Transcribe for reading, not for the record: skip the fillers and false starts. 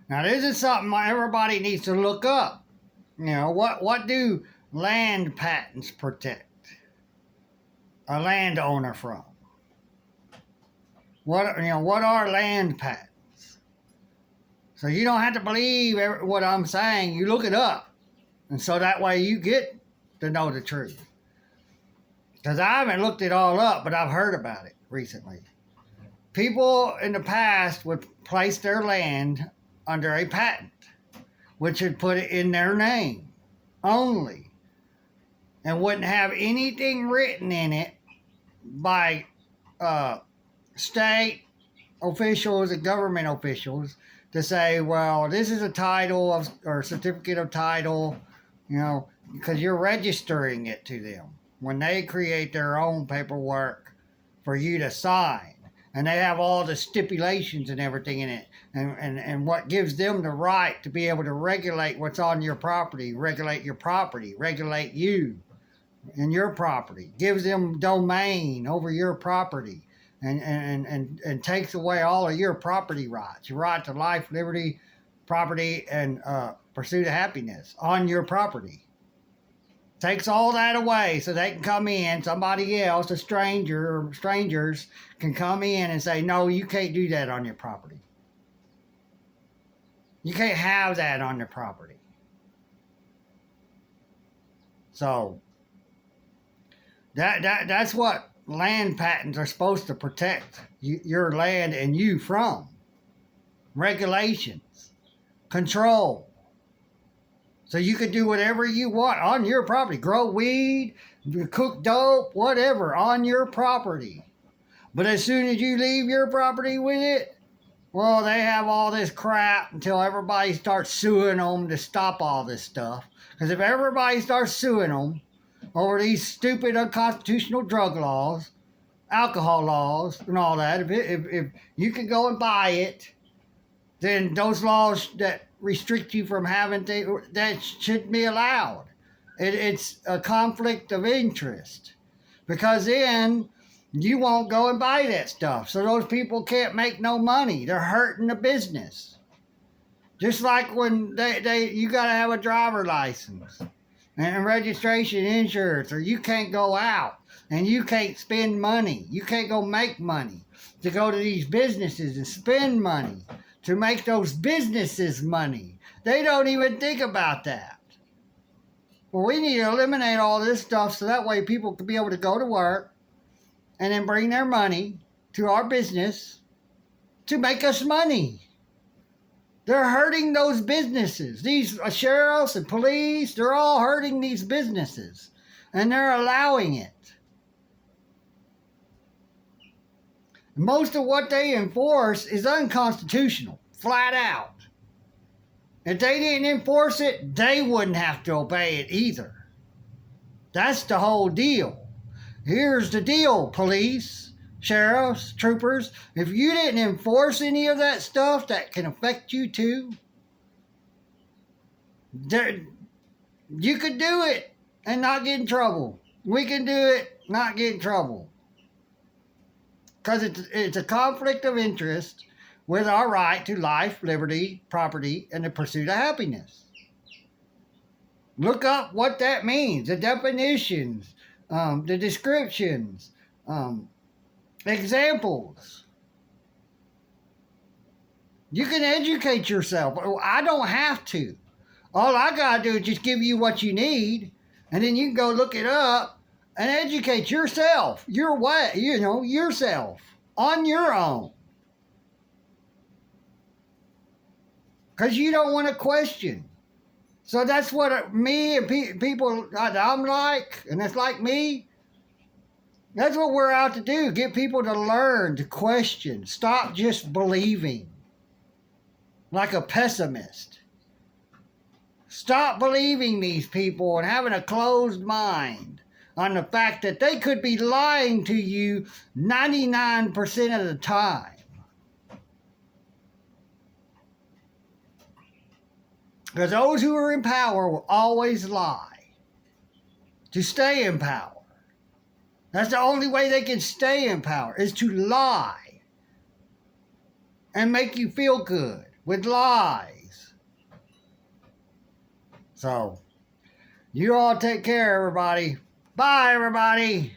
Now, this is something everybody needs to look up. You know, what do land patents protect a landowner from? What are land patents? So you don't have to believe what I'm saying. You look it up, and so that way you get to know the truth. Because I haven't looked it all up, but I've heard about it recently. People in the past would place their land under a patent, which would put it in their name only, and wouldn't have anything written in it by state officials and government officials to say, well, this is a title or certificate of title, because you're registering it to them when they create their own paperwork for you to sign. And they have all the stipulations and everything in it. And what gives them the right to be able to regulate what's on your property, regulate your property, regulate you and your property, gives them domain over your property, and takes away all of your property rights, your right to life, liberty, property, and pursuit of happiness on your property. Takes all that away so they can come in, somebody else, a stranger or strangers can come in and say, no, you can't do that on your property. You can't have that on your property. So that's what land patents are supposed to protect your land and you from. Regulations, control. So you can do whatever you want on your property. Grow weed, cook dope, whatever, on your property. But as soon as you leave your property with it, well, they have all this crap until everybody starts suing them to stop all this stuff. Because if everybody starts suing them over these stupid unconstitutional drug laws, alcohol laws, and all that, if you can go and buy it, then those laws that restrict you from having things that shouldn't be allowed. It's a conflict of interest, because then you won't go and buy that stuff. So those people can't make no money. They're hurting the business. Just like when you got to have a driver license and registration, insurance, or you can't go out and you can't spend money. You can't go make money to go to these businesses and spend money to make those businesses money. They don't even think about that. Well, we need to eliminate all this stuff so that way people can be able to go to work and then bring their money to our business to make us money. They're hurting those businesses. These sheriffs and police, they're all hurting these businesses, and they're allowing it. Most of what they enforce is unconstitutional, flat out. If they didn't enforce it, they wouldn't have to obey it either. That's the whole deal. Here's the deal, police, sheriffs, troopers. If you didn't enforce any of that stuff that can affect you too, you could do it and not get in trouble. We can do it, not get in trouble. Because it's a conflict of interest with our right to life, liberty, property, and the pursuit of happiness. Look up what that means, the definitions, the descriptions, examples. You can educate yourself. I don't have to. All I got to do is just give you what you need, and then you can go look it up and educate yourself, your way, yourself, on your own. Because you don't want to question. So that's what me and people that I'm like, and it's like me, that's what we're out to do. Get people to learn, to question. Stop just believing like a pessimist. Stop believing these people and having a closed mind on the fact that they could be lying to you 99% of the time. Because those who are in power will always lie to stay in power. That's the only way they can stay in power, is to lie and make you feel good. with lies. So, you all take care, everybody. Bye, everybody.